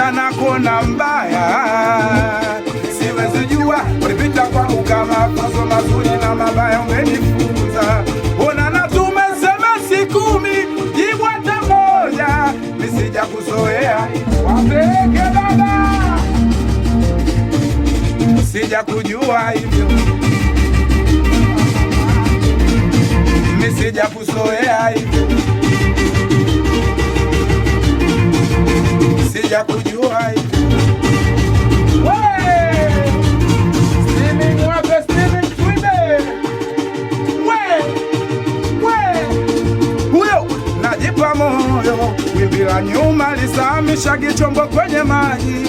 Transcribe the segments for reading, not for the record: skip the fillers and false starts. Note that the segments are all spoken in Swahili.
huenda na kona mbaya. Siwezi jua ulipita kwangu kama funzo mazuri na mabaya umenifunza. Ona na tumesema siku 10 jibu hata moja. Misija kuzoea wapeke baba, sija kujua hivyo, misija kuzoea hivyo, sija kujua hivyo. Najipa moyo, wimbi la nyuma lisamisha kichombo kwenye maji.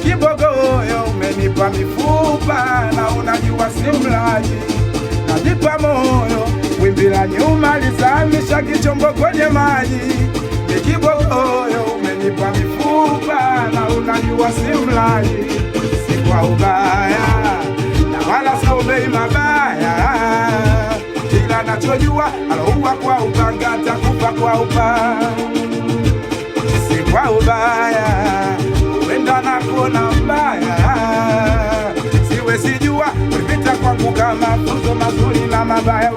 Kibogoyo umenipa mifupa na unajua si mlaji. Najipa moyo, wimbi la nyuma lisamisha kichombo kwenye maji. Kibogoyo umenipa mifupa na unajua si mlaji. Si kwa ubaya na wala saubei mabaya, ila nachojua alouwa kwa upanga atakufa kwa upanga. Si kwa ubaya, huenda na kona mbaya. Siwezi jua ulipita kwangu kama funzo mazuri na mabaya.